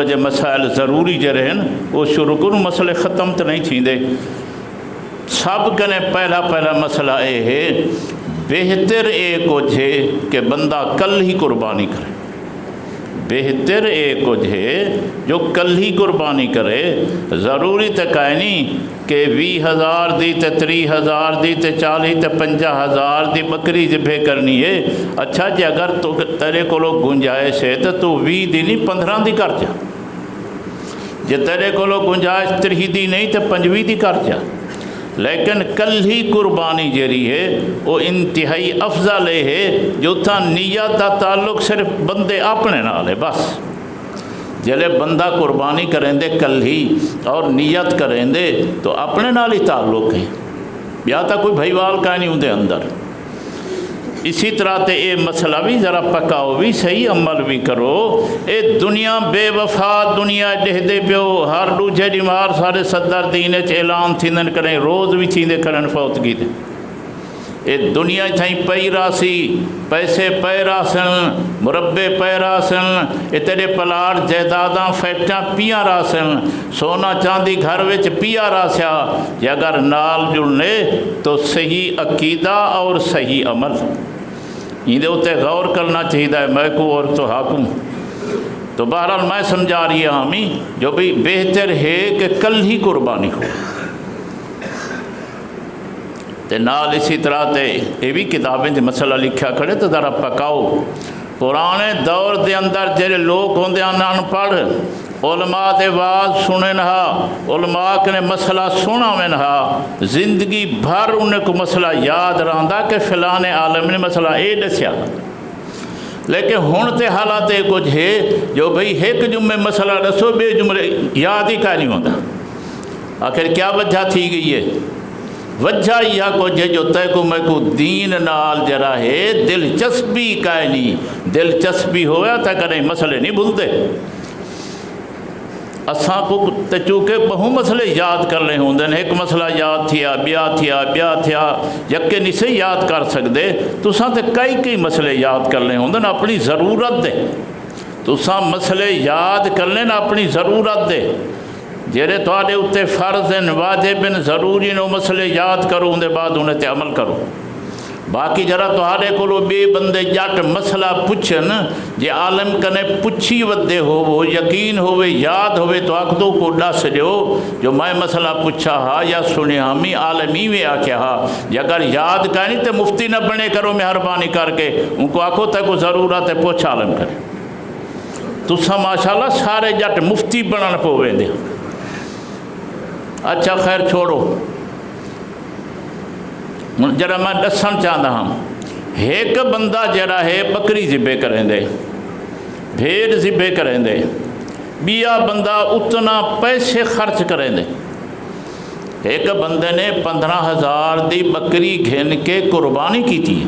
وجہ مسائل ضروری جڑے ہیں وہ شروع کروں مسئلے ختم تو نہیں تھیندے۔ سب کنے پہلا مسئلہ یہ ہے بہتر اے کچھ ہے کہ بندہ کل ہی قربانی کرے، بہتر اے کچھ ہے جو کل ہی قربانی کرے۔ ضروری تو کہیں نہیں کہ 20,000 دی تے 30,000 دی تے 40 تے 50,000 دی بکری ذبح کرنی ہے۔ اچھا جی اگر تو تیرے کو گنجائش ہے تو 20 دی نہیں 15 دی کر جا، جی تیرے کو گنجائش 30 دی نہیں تو 25 دی کر جا، لیکن کل ہی قربانی جیری ہے وہ انتہائی افضل ہے جو تھا نیت دا تعلق صرف بندے اپنے نال ہے۔ بس جلے بندہ قربانی کریں دے کل ہی اور نیت کریں دے تو اپنے نال ہی تعلق ہے، یا تا کوئی بھائیوال کا نہیں ہوندے اندر۔ اسی طرح تے اے مسئلہ بھی ذرا پکاؤ بھی صحیح عمل بھی کرو۔ اے دنیا بے وفا دنیا ڈہ دے پیو، ہر دوجے ڈیمار سارے صدر دین اعلان تھیندن کریں، روز بھی تھیندے کرن فوتگی دے۔ اے دنیا تھائیں پئی راسی، پیسے پے راسن، مربے پے راسن، اے تیرے پلاٹ جائیداداں فیکٹاں پیاں راسن، سونا چاندی گھر وچ پیا راسیا۔ یہ اگر نال جڑنے تو صحیح عقیدہ اور صحیح عمل اندے اتے غور کرنا چاہیے۔ میں کو اور تو حاکم تو بہرحال میں سمجھا رہی ہمیں جو بھی بہتر ہے کہ کل ہی قربانی ہو۔ تے نال اسی طرح تے یہ بھی کتابیں تے مسئلہ لکھا کھڑے تو ذرا پکاؤ۔ پرانے دور دے اندر جڑے لوگ ہوندے ان پڑھ علماء دے واز سنن ہا، علماء کے مسئلہ سنا من ہا، زندگی بھر انہیں کو مسئلہ یاد رہندا کہ فلانے عالم نے مسئلہ اے دسیا۔ لیکن ہن تے حالات کچھ ہے جو بھئی ایک جمعے مسئلہ دسو بے جملے یاد ہی کا نہیں ہوتا۔ آخر کیا وجہ تھی گئی ہے؟ وجہ یہ کچھ ہے جو تے کو میں کو دین نال جرا ہے دلچسپی کا نہیں، دلچسپی ہویا تا کریں مسئلے نہیں بھولتے۔ اساں کو چونکہ بہو مسئلے یاد کر رہے ہوں دن، ایک مسئلہ یاد تھیا بیا یکے نہیں سے یاد کر سکتے، تو ساں تے کئی مسئلے یاد کر رہے ہوں دن اپنی ضرورت دے، تو ساں مسئلے یاد کر لیں اپنی ضرورت دے، جیرے تواڈے اتے فرض ہیں واجب ہیں ضروری نو مسئلے یاد کرو اندے بعد انہیں تے عمل کرو۔ باقی جرا تواڈے کولو بے بندے جٹ مسئلہ پوچھن جے عالم کنے پوچھی ودے ہو یقین ہوئے یاد ہوئے تو آکھدو کو دس دیو جو میں مسئلہ پوچھا ہا یا سنیا ہمیں عالمی میں آکھیا ہا، جے اگر یاد کرنی تے مفتی نہ بنے کرو مہربانی کر کے ان کو آکھو تے کو ضرورت ہے پوچھ عالم کرے۔ تساں ماشاءاللہ سارے جٹ مفتی بنن پوے دے۔ اچھا خیر چھوڑو، جرا میں دسن چاہتا ہوں ایک بندہ جڑا ہے بکری ذبح کریں دے، بھیڑ ذبح کریں دے، بیا بندہ اتنا پیسے خرچ کریں دے۔ ایک بندے نے 15,000 دی بکری گھن کے قربانی کی تھی،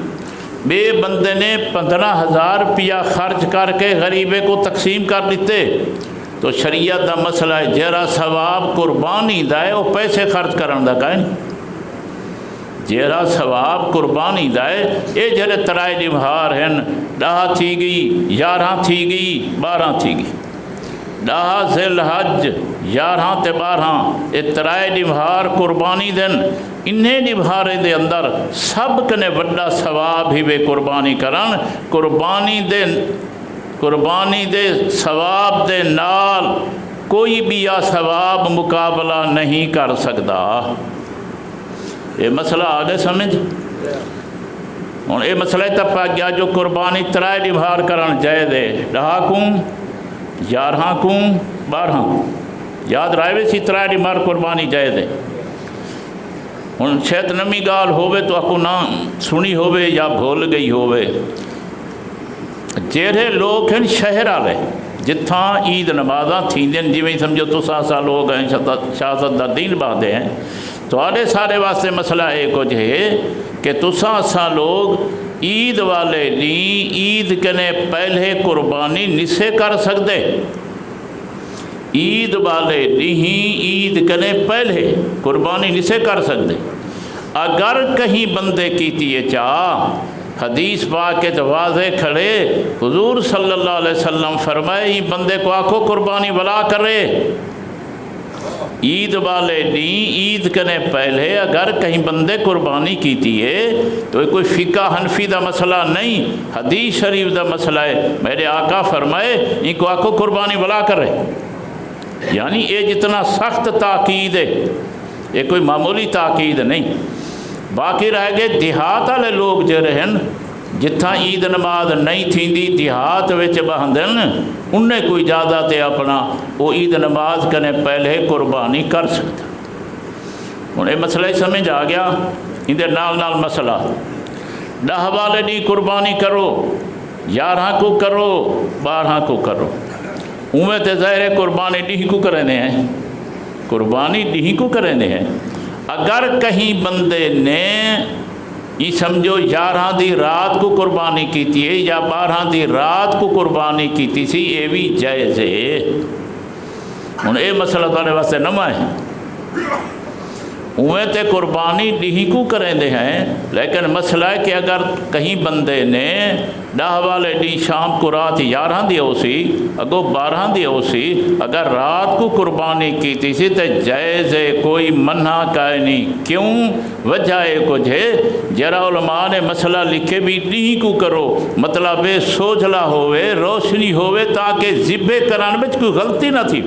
بے بندے نے 15,000 روپیہ خرچ کر کے غریبے کو تقسیم کر دیتے۔ تو شریعت دا مسئلہ ہے جرا ثواب قربانی دا ہے وہ پیسے خرچ کرن دا کہیں جیرا ثواب قربانی دائے اے جڑے ترائے نمہار ہیں 10 تھی گئی 11 تھی گئی 12 تھی گئی 10 ذی الحج 11 تے 12 اے ترائے نمہار قربانی دن انہیں نمہارے دے اندر سب کنے وڈا ثواب ہی بے قربانی کرن۔ قربانی دے ثواب دے نال کوئی بھی یا ثواب مقابلہ نہیں کر سکتا۔ یہ مسئلہ آگے سمجھ ہوں یہ مسئلہ تب آ گیا جو قربانی ترائے نبھار کرن جائے دے 10 کو 11 کو 12 کو یاد رائے وے سی ترائے نبھار قربانی جائے دے۔ ہوں شاید نمی گال ہوئے تو آپ کو نہ سنی ہوئے یا بھول گئی ہوئے، جیڑے لوگ ہیں شہر والے جتھاں عید نمازاں تھیندیں جی میں سمجھو تو سا لوگ ہیں شاہزادہ دین بادے ہیں تو آڑے سارے واسطے مسئلہ ایک کچھ ہے کہ تساں سا لوگ عید والے نہیں عید کنے پہلے قربانی نسے کر سکتے، عید والے نہیں عید کنے پہلے قربانی نسے کر سکتے۔ اگر کہیں بندے کیتی ہے چاہ حدیث پاک کے واضح کھڑے حضور صلی اللہ علیہ وسلم فرمائے ہی بندے کو آکھو قربانی بلا کرے عید والے دن عید کرنے پہلے اگر کہیں بندے قربانی کیتی ہے تو کوئی فقہ حنفی دا مسئلہ نہیں، حدیث شریف دا مسئلہ ہے۔ میرے آقا فرمائے ان کو آکھو قربانی بلا کرے، یعنی یہ جتنا سخت تاکید ہے، یہ کوئی معمولی تاکید نہیں۔ باقی رہ گئے دیہات والے لوگ جو رہن جتھاں عید نماز نہیں تھیندی دیہات وچ بہندن انہیں کوئی اجازت ہے اپنا وہ عید نماز کرنے پہلے قربانی کر سکتا۔ ہوں یہ مسئلہ سمجھ آ گیا۔ اندر نال مسئلہ 10 والے دی قربانی کرو، 11 کو کرو، 12 کو کرو، اویں تے ظاہر قربانی ڈیہ کو کرنے ہیں، قربانی ڈیہ کو کرنے ہیں۔ اگر کہیں بندے نے یہ سمجھو 11 دی رات کو قربانی کیتی ہے یا 12 دی رات کو قربانی کیتی سی، یہ بھی جائز ہے۔ ہوں یہ مسئلہ تھوڑے واسطے نواں ہے۔ اویں تے قربانی ڈیہ کو کریں ہیں، لیکن مسئلہ ہے کہ اگر کہیں بندے نے 10 والے ڈی شام کو رات 11 دی ہو سی اگو 12 دی ہو سی، اگر رات کو قربانی کیتی سی تو جائز ہے، کوئی منع کائے نہیں۔ کیوں؟ وجہ ہے کچھ ہے جرا علماء نے مسئلہ لکھے بھی ڈیہ کو کرو، مطلب سوجھلا ہوئے، روشنی ہوئے تاکہ ذبح کران وچ کوئی غلطی نہ تھی۔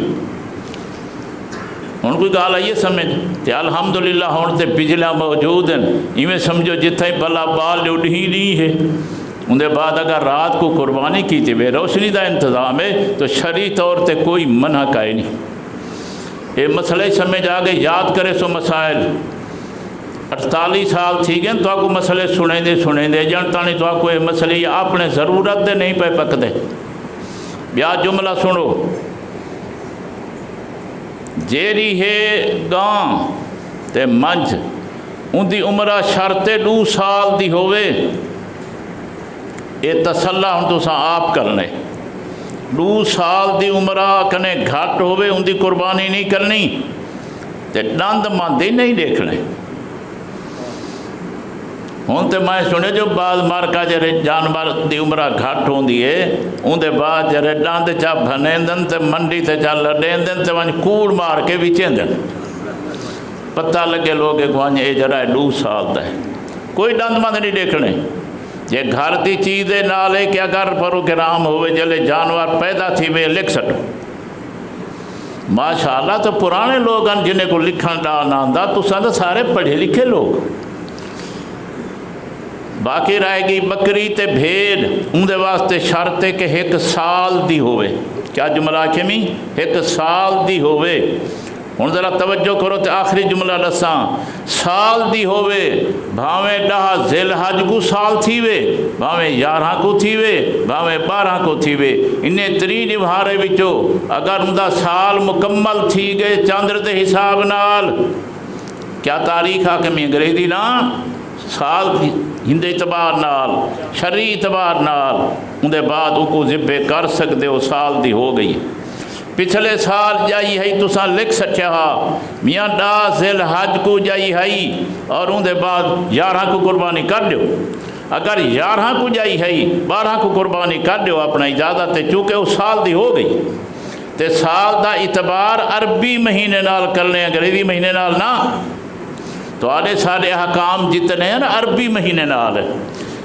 ہوں کوئی گال آئیے سمجھ تے الحمدللہ ہوں تے بجلیاں موجود ہیں، ایویں سمجھو جتھے بلا بال اڈھی نہیں ہے۔ اندے بعد اگر رات کو قربانی کی تھی بے روشنی دا انتظام ہے تو شرعی طور تے کوئی منع کائے نہیں۔ یہ مسئلہ سمجھ آ گئے، یاد کرے سو مسائل۔ 48 سال تھی گئے تو آپ کو مسئلے سنیں دے جانتا نہیں تو آپ کو یہ مسئلے اپنے ضرورت دے نہیں پہ پک دے۔ بیا جملہ سنو، جیری ہے گاں تے منج ان دی عمرہ شرط 2 سال دی ہوئے، یہ تسلہ ہوں تو ساں آپ کرنے۔ 2 سال دی عمرہ کنے گھٹ ہوئے ان دی قربانی نہیں کرنی تے دند ماندی نہیں دیکھنے۔ ہوں تے میں سنے جو بعض مارکا جرے جانور دی عمرہ گھٹ ہوں دیئے ان دے بعد جرے دند چا بھنیندن تے منڈی تے چا لڑیندن تے وہاں کوڑ مار کے بھی چیندن، پتہ لگے لوگے کو وہاں یہ جرہ 2 سال دا ہے، کوئی دند ماند نہیں دیکھنے۔ یہ گھر دی چیزیں نالے کہ اگر پروگرام ہوئے جلے جانور پیدا تھی وے لکھ سٹو۔ ماشاءاللہ تو پرانے لوگ ہیں جنہیں کو لکھن ڈالنا آندا، تو ساتھ سارے پڑھے لکھے لوگ۔ باقی رہے گی بکری تے بھیڑ، ان دے واسطے شرط ہے کہ 1 سال دی ہوئے۔ کیا جملہ کے میں 1 سال دی ہوئے۔ ہوں ذرا توجہ کرو تے آخری جملہ دساں، سال دی ہوئے، بھاویں 10 ذی الحج کو سال تھی وے، بھاویں 11 کو تھی وے، بھاویں 12 کو تھی وے، انہیں 3 نبھارے بچو اگر ان دا سال مکمل تھی گئے چاندر دے حساب نال، کیا تاریخ آ کے میں انگریزی نا سال ہند اعتبار نال شرعی اعتبار نال ان دے بعد ان کو ذبح کر سکتے ہو، سال دی ہو گئی۔ پچھلے سال جائی ہے تو سال لکھ سکیا ہا میاں 10 ذی الحج کو جائی ہے اور ان دے بعد 11 کو قربانی کر دیو۔ اگر 11 کو جائی ہے 12 کو قربانی کر دیو اپنا اجازت ہے، چونکہ وہ سال دی ہو گئی تے سال دا اعتبار عربی مہینے نال کرنے انگریزی مہینے نال نہ۔ تو آدھے سارے احکام جتنے ہیں نا عربی مہینے نال ہے۔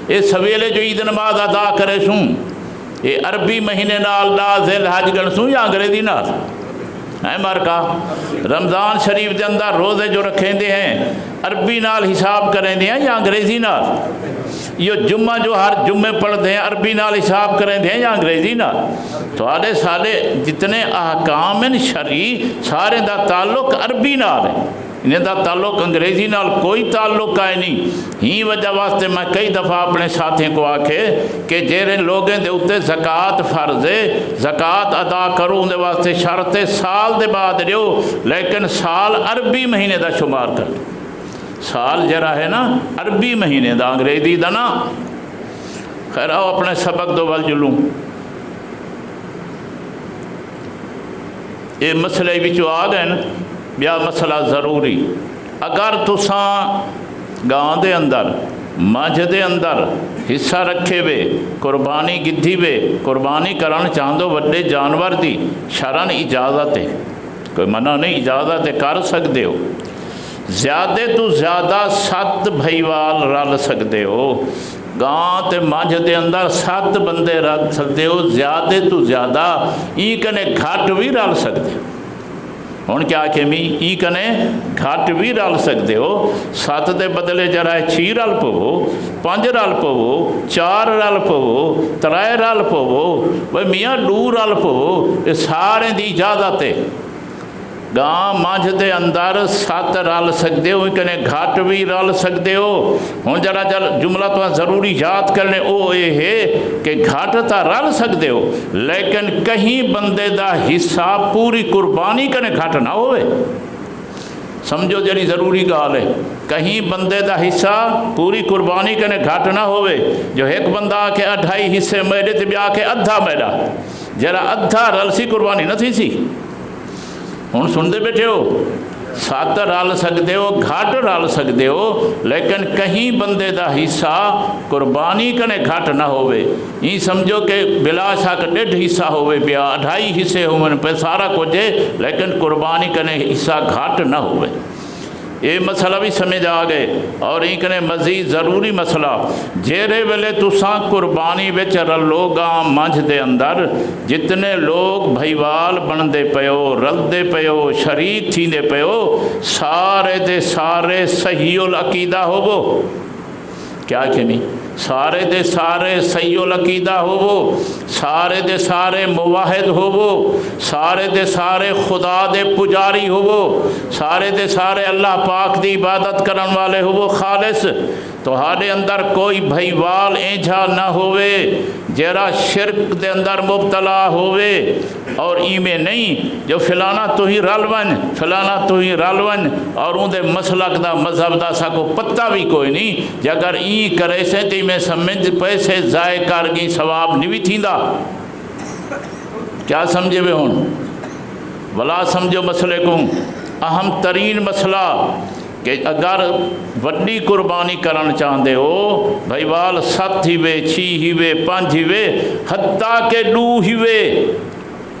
یہ سویلے جو عید نماز ادا کرے سوں یہ عربی مہینے نال 10 ذی الحج گن سوں یا انگریزی نال ہے مارکا۔ رمضان شریف دے اندر روزے جو رکھیں دے ہیں عربی نال حساب کریں دے ہیں یا انگریزی نال؟ یہ جمعہ جو ہر جمعے پڑھ دے ہیں عربی نال حساب کریں دے ہیں یا انگریزی نال؟ تو آدھے سارے جتنے احکام ہیں شرعی سارے دا تعلق عربی نال ہے، انہیں دا تعلق انگریزی نال کوئی تعلق ہے نہیں۔ ہی وجہ واسطے میں کئی دفعہ اپنے ساتھیوں کو آکھے کہ جیرے لوگیں دے اتے زکوٰۃ فرض ہے، زکوٰۃ ادا کرو ان دے واسطے شرط سال دے بعد دیو، لیکن سال عربی مہینے دا شمار کر، سال جرا ہے نا عربی مہینے دا انگریزی دا نا۔ خیر آؤ اپنے سبق دو ول جلوں۔ یہ مسئلے بچو آ گئے نا، بیا مسئلہ ضروری۔ اگر تساں گاں دے اندر مجھ دے اندر حصہ رکھے وے قربانی کیتی وے قربانی کرن چاہندو وڈے جانور دی شرن اجازت ہے کوئی منع نہیں اجازت ہے کر سکتے ہو زیادہ تو زیادہ 7 بھائیوال رل سکتے ہو گاں تے مجھ دے اندر 7 بندے رل سکتے ہو زیادہ تو زیادہ ای کنے گھٹ بھی رل سکتے ہو ہوں کیا کہ ای کنے گھٹ بھی رل سکتے ہو 7 دے بدلے جرائے 6 رل پو 5 رل پو 4 رل پو 3 رل پو بھائی میاں 2 رل پو یہ سارے دی اجازت ہے گاں مجھ دے اندر 7 رل سکتے ہو کنے گھٹ بھی رل سکتے ہو ہوں ذرا جملہ تو ضروری یاد کرنے او یہ ہے کہ گھٹ تا رل سکتے ہو لیکن کہیں بندے دا حصہ پوری قربانی کنے گھٹ نہ ہوئے سمجھو جڑی ضروری گال ہے کہیں بندے دا حصہ پوری قربانی کنے گھٹ نہ ہوئے جو ایک بندہ آ کے 2.5 حصے میرے تے بھی آ کے ادھا میرا جرا ادھا رل سی قربانی نہ تھی سی ہوں سنتے بیٹھے ہو 7 رل سکتے ہو گھٹ رل سکتے ہو لیکن کہیں بندے دا حصہ قربانی کنے گھٹ نہ ہوئے یہ سمجھو کہ بلا شک 1.5 حصہ ہوئے پیا 2.5 حصے ہوئے پہ سارا کچھ ہے لیکن قربانی کنے حصہ گھٹ نہ ہوئے یہ مسئلہ بھی سمجھ آ گئے اور یہ کنے مزید ضروری مسئلہ جیرے ویلے تساں قربانی وچ رلو گا مجھ دے اندر جتنے لوگ بھائیوال بندے پیو رلدے پیو شریک تھیندے پیو سارے دے سارے صحیح العقیدہ ہوو کیا کہ نہیں سارے دے سارے صحیح العقیدہ ہوو سارے دے سارے موحد ہوو سارے دے سارے خدا دے پجاری ہوو سارے دے سارے اللہ پاک دی عبادت کرن والے ہوو خالص تہاڈے اندر کوئی بھائیوال اینجھا نہ ہوئے جیرا شرک دے اندر مبتلا ہوئے اور ای میں نہیں جو فلانا تو ہی رل ون فلانا تو ہی رل ون اور ان دے مسلک دا مذہب دا سا کو پتہ بھی کوئی نہیں جے اگر ای کرے سے تی میں سمجھ پیسے ضائع کر گئی ثواب نہیں بھی تھیندا کیا سمجھے وے ہون ولا سمجھو مسئلے کو اہم ترین مسئلہ کہ اگر وڈی قربانی کرن چاہندے ہو بھائیوال 7 ہی وے 6 ہی وے 5 ہی وے حتیٰ کہ 2 ہی وے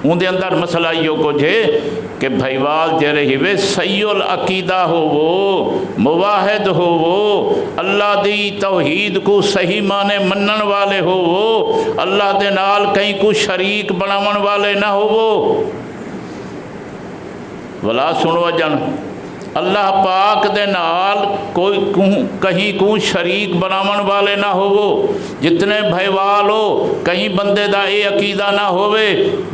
ان دے اندر مسئلہ یہ کچھ ہے کہ بھائیوال جرے ہی وے صحیح العقیدہ ہو وہ مواحد ہو وہ اللہ دی توحید کو صحیح معنی منن والے ہو وہ اللہ دے نال کہیں کو شریک بناون والے نہ ہو وہ ولا سنو جن اللہ پاک دے نال کوئی کہیں کو شریک بناون والے نہ ہوو جتنے بھائیوال ہو کہیں بندے دا اے عقیدہ نہ ہوئے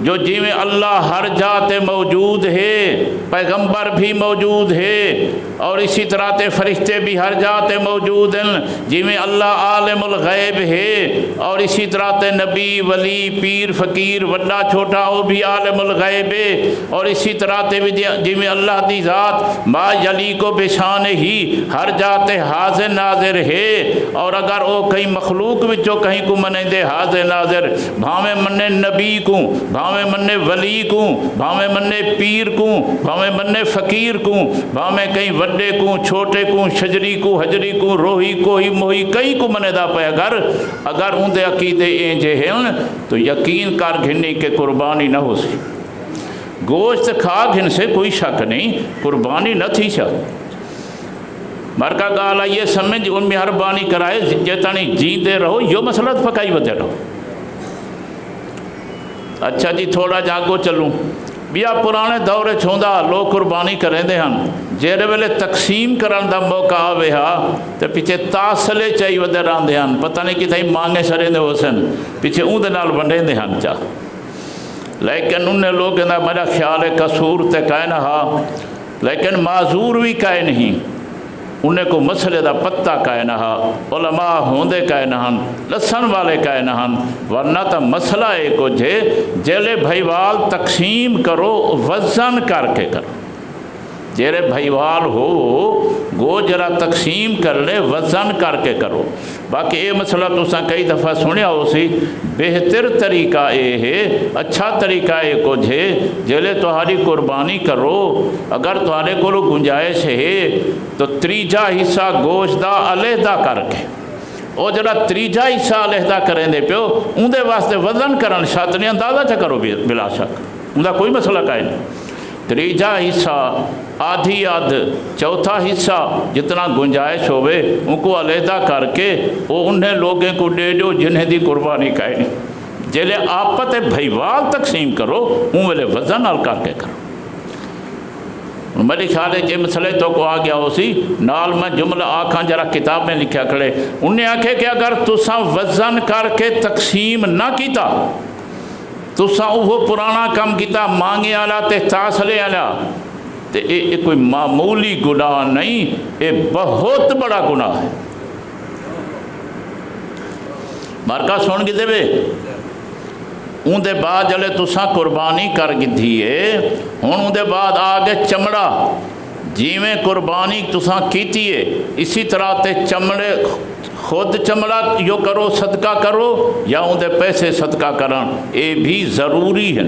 جو جی میں اللہ ہر جاتے موجود ہے پیغمبر بھی موجود ہے اور اسی طرح تے فرشتے بھی ہر جاتے موجود ہیں جی میں اللہ عالم الغیب ہے اور اسی طرح تے نبی ولی پیر فقیر وڈا چھوٹا وہ بھی عالم الغیب ہے اور اسی طرح تے جی میں اللہ دی ذات ما یلی کو بشان ہی ہر جاتے حاضر ناظر ہے اور اگر وہ کہیں مخلوق وچوں کہیں کو منے دے حاضر ناظر بھاویں منے نبی کو بھاویں منے ولی کو بھاویں منے پیر کو بھاویں منے فقیر کو بھاویں کہیں وڈے کو چھوٹے کو شجری کو حجری کو روحی کو ہی موہی کئی کو منے دا پہ اگر ان دے عقیدے اینجے ہیں تو یقین کر گھنی کے قربانی نہ ہو سی گوشت کھا گھن سے کوئی شک نہیں قربانی نہ تھی شا مرکا گالا یہ سمجھ ان مہربانی کرائے جتانی جیندے رہو یہ مسئلہ پکائی ودے رہو اچھا جی تھوڑا جاگو چلوں بیا پرانے دورے چھوندا لوگ قربانی کریں دے ہن جیرے ویلے تقسیم کرن دا موقع آوے ہا تے پیچھے تاثلے چاہی ودے ران دے ہن پتہ نہیں کتھائی مانگے سرے دے ہو سن پیچھے اون دے نال بنڈے دے ہن چاہ لیکن انہیں لوگ کہنا میرا خیال ہے قصور تے کہہ نہ ہا لیکن معذور بھی کہہ نہیں انہیں کو مسئلے دا پتہ کہہ نہ ہا علماء ہوندے کہہ نہ ہن لسن والے کہہ نہ ہن ورنہ تا مسئلہ ایک ہو جے جیلے بھائیوال تقسیم کرو وزن کر کے کرو جیرے بھائیوال ہو گو جرا تقسیم کر لے وزن کر کے کرو باقی یہ مسئلہ تو ساں کئی دفعہ سنیا ہو سی بہتر طریقہ یہ ہے اچھا طریقہ یہ کچھ ہے جیلے تہاری قربانی کرو اگر تہارے کو گنجائش ہے تو تریجا حصہ گوشت دا علیحدہ کر کے وہ جڑا تیجا حصہ علیحدہ کریں دے پیو اندے واسطے وزن کرن شرط نہیں، اندازہ چا کرو بلا شک، اندہ کوئی مسئلہ کائے نہیں۔ تیجا حصہ آدھی آدھ چوتھا حصہ جتنا گنجائش ہوئے ان کو علیحدہ کر کے وہ انہیں لوگوں کو دے دو جنہیں دی قربانی کائے نہیں، جلے آپت بھائیوال تقسیم کرو ان ویلے وزن نال کر کے کرو۔ میرے خیال ہے کہ مسئلے تو کو آ گیا ہو سی نال میں جملہ آکھاں جرا کتاب میں لکھا کھڑے، انہیں آکھے کہ اگر تساں وزن کر کے تقسیم نہ کیتا تساں وہ پرانا کام کیتا مانگے آلا تے تاثلے آلا تے یہ کوئی معمولی گناہ نہیں، یہ بہت بڑا گناہ ہے۔ مارکا سن گی دے بے ان دے بعد جلے تساں قربانی کر گدھی ہے ہن ان دے بعد آگے چمڑا جی میں قربانی تساں کیتی ہے اسی طرح تے چمڑے خود چمڑا یو کرو صدقہ کرو یا ان دے پیسے صدقہ کرن اے بھی ضروری ہے۔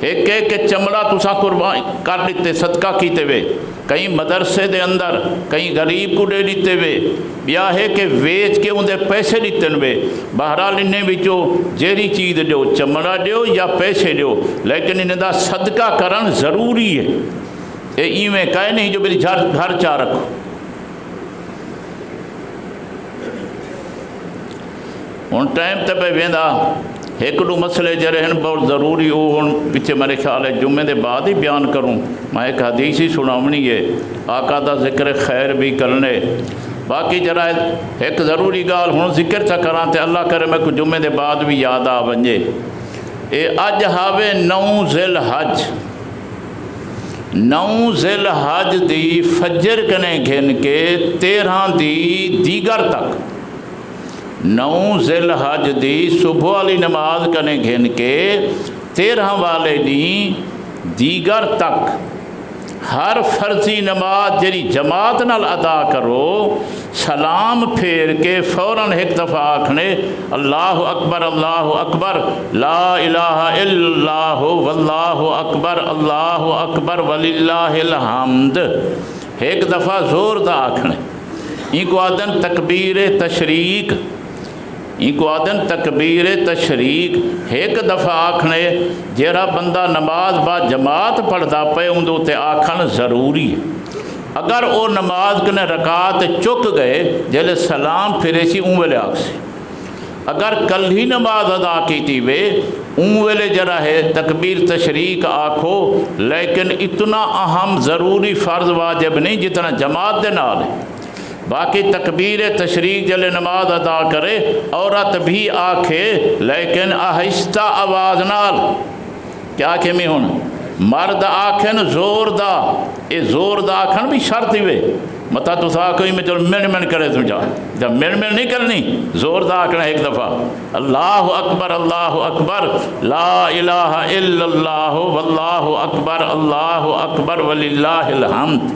ایک ہے کہ چمڑا تساں قربانی کر دیتے صدقہ کیتے ہوئے کہیں مدرسے دے اندر کہیں غریب کو دے دیتے ہوئے، یا ہے کہ ویچ کے ان دے پیسے دیتے ہوئے، بہرحال انہیں بچو جیری چیز دیو چمڑا دیو یا پیسے دیو لیکن انہیں دا صدقہ کرن ضروری ہے۔ اے ایویں کہے نہیں جو میری گھر چاہ رکھو۔ ان ٹائم تے پہ ویندا ایک دو مسئلے جڑے ہیں بہت ضروری وہ ہن پیچھے میرے خیال ہے جمعے دے بعد ہی بیان کروں، میں ایک حدیث ہی سناونی ہے، آقا دا ذکر خیر بھی کرنے، باقی جرا ایک ضروری گال ہن ذکر چا کراں تے اللہ کرے میں کو جمعے دے بعد بھی یاد آ ونجے۔ اے اج ہاوے 9 ذی الحج، 9 ذی الحج دی فجر کنے گھن کے 13 دی دیگر تک، 9 ذی الحج دی صبح والی نماز کنے گھن کے 13 والے دی دیگر تک ہر فرضی نماز جری جماعت نال ادا کرو، سلام پھیر کے فوراً ایک دفعہ آکھنے اللہ اکبر لا الہ الا اللہ واللہ اکبر وللہ الحمد، ایک دفعہ زور دا آکھنے۔ ان کو آدن تکبیر تشریق، ان کو آدن تکبیر تشریق ایک دفعہ آکھنے جیرا بندہ نماز با جماعت پڑھدا پے اندو تے آکھن ضروری ہے۔ اگر وہ نماز کنے رکعت چک گئے جلے سلام پھرے سی اون ویلے آکھ سی، اگر کل ہی نماز ادا کیتی وے اون ویلے جرا ہے تکبیر تشریق آکھو، لیکن اتنا اہم ضروری فرض واجب نہیں جتنا جماعت دے نال ہے۔ باقی تکبیر تشریق جلے نماز ادا کرے عورت بھی آکھے لیکن آہستہ آواز نال، کیا کہ میں ہوں مرد آکھن زور دا، اے زور دا آکھن بھی شرط ہوئے متا تو سا کوئی میں چل من کرے تم جب من نہیں کرنی زور دا آکھنا ایک دفعہ اللہ اکبر لا الہ الا اللہ واللہ اکبر وللہ الحمد۔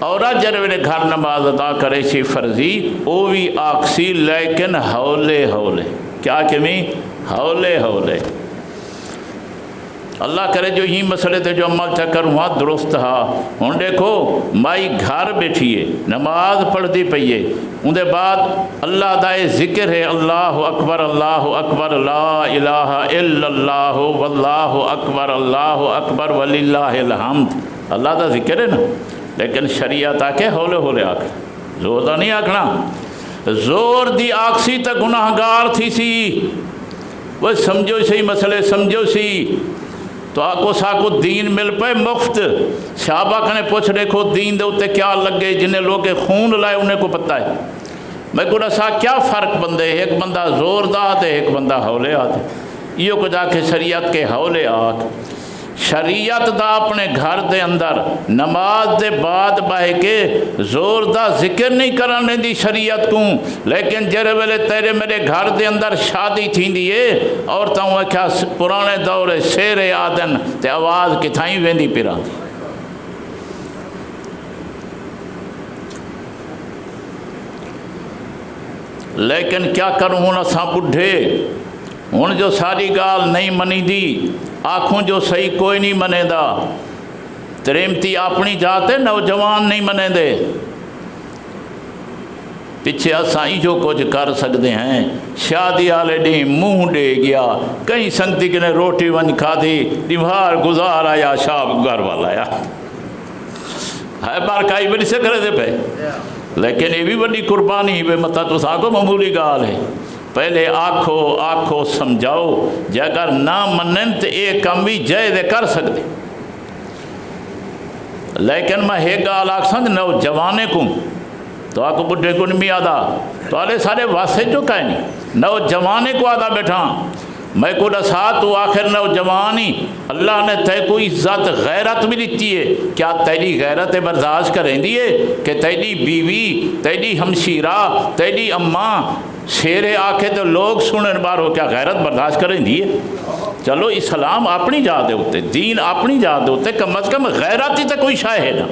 عورت جر ویلے گھر نماز ادا کرے سی فرضی او بھی آکسی لیکن ہولے ہولے، کیا کہ میں ہولے ہولے۔ اللہ کرے جو ہی مسئلے تے جو عمل چکر ہوا درست ہا۔ ہن دیکھو مائی گھر بیٹھیے نماز پڑھ دی پئیے ان دے بعد اللہ دا ذکر ہے اللہ اکبر لا الہ الا اللہ واللہ اکبر وللہ الحمد، اللہ دا ذکر ہے نا، لیکن شریعت آکے ہولے ہولے آکھ، زور دا نہیں آکھنا، زور دی آکسی تا گناہگار تھی سی، وہ سمجھو سی مسئلے سمجھو سی تو آکو ساکو دین مل پے مفت۔ صحابہ کنے پوچھ دیکھو دین دے اتے کیا لگے جنہیں لوگ خون لائے انہیں کو پتہ ہے، میں کو رسا کیا فرق بندے، ایک بندہ زور دا آتے ایک بندہ ہولے آتے، یہ کو جا کے شریعت کے ہولے آکھ۔ شریعت دا اپنے گھر دے اندر نماز دے بعد بہ کے زور دا ذکر نہیں کرنے دی شریعت کو، لیکن جرے ویلے تیرے میرے گھر دے اندر شادی تھی دیئے اور تاؤں کیا پرانے دورے سیرے آدن تے آواز کتھائیں ویندی پیرا، لیکن کیا کروں ہوں اساں بڈھے ہوں جو ساری گال نہیں منی دی، آنکھوں جو صحیح کوئی نہیں منے دا، تریمتی اپنی جاتے نوجوان نہیں منے دے، پیچھے اساں جو کچھ کر سکتے ہیں شادی والے ڈی منہ ڈے گیا کہیں سنگتی کے نے روٹی ون کھادی دیوار گزار آیا شاب گھر والا آیا ہے بار کائی بڑی سے کرے دے پہ لیکن یہ بھی بڑی قربانی بے مطلب تو ساکو معمولی گال ہے پہلے آکھو سمجھاؤ جے اگر نہ منن تو ایک کم بھی جائے دے کر سکتے لیکن میں ایک گال آکھ سمجھ نوجوانے کو تو آکو بڑھے کو نہیں آدھا تو آلے سارے واسے جو کہیں نہیں نوجوانے کو آدھا بیٹھا میں کو ڈسا تو آخر نوجوانی اللہ نے تے کوئی ذات غیرت بھی دیتی ہے کیا تیری غیرت برداشت کریں دیئے کہ تیری بیوی تیری ہمشیرہ تیری اماں شیرے آکھے تو لوگ سنن بار ہو کیا غیرت برداشت کریں دیئے چلو اسلام اپنی جا دے ہوتے دین اپنی جا دے ہوتے کم از کم غیرت ہی تو کوئی شاہ ہے نا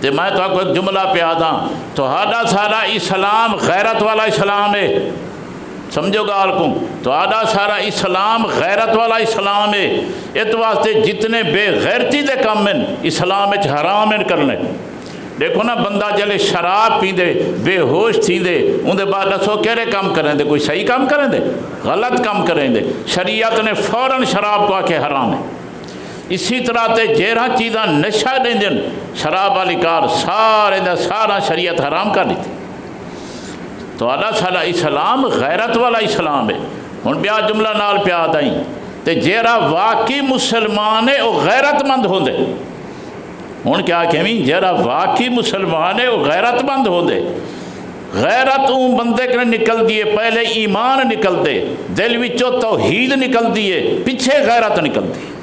تو میں تو آپ کو ایک جملہ پہ آدھا تو ہاڈا سارا اسلام غیرت والا اسلام ہے سمجھو گال کو تو آدھا سارا اسلام غیرت والا اسلام ہے اس واسطے جتنے بے غیرتی دے کام ہیں اسلام وچ حرام ہیں کرنے دیکھو نا بندہ جلے شراب پی دے بے ہوش تھی دے ان دے بعد دسو کہڑے کام کریں دے کوئی صحیح کام کریں دے غلط کام کریں دے شریعت نے فوراً شراب کو آکے حرام ہے اسی طرح تے جیرہ چیزاں نشہ دیں دن شراب والی کار سارے دا سارا شریعت حرام کر دیتی تو اللہ سارا اسلام غیرت والا اسلام ہے ہن بیا جملہ نال پیا دائیں تے جیرہ واقعی مسلمان ہے وہ غیرت مند ہوں دے ہن کیا کہیں جیرہ واقعی مسلمان ہے وہ غیرت مند ہوں دے غیرت اون بندے کے نکل دیے پہلے ایمان نکل دے دل وچوں توحید نکل دیے پیچھے غیرت نکل دی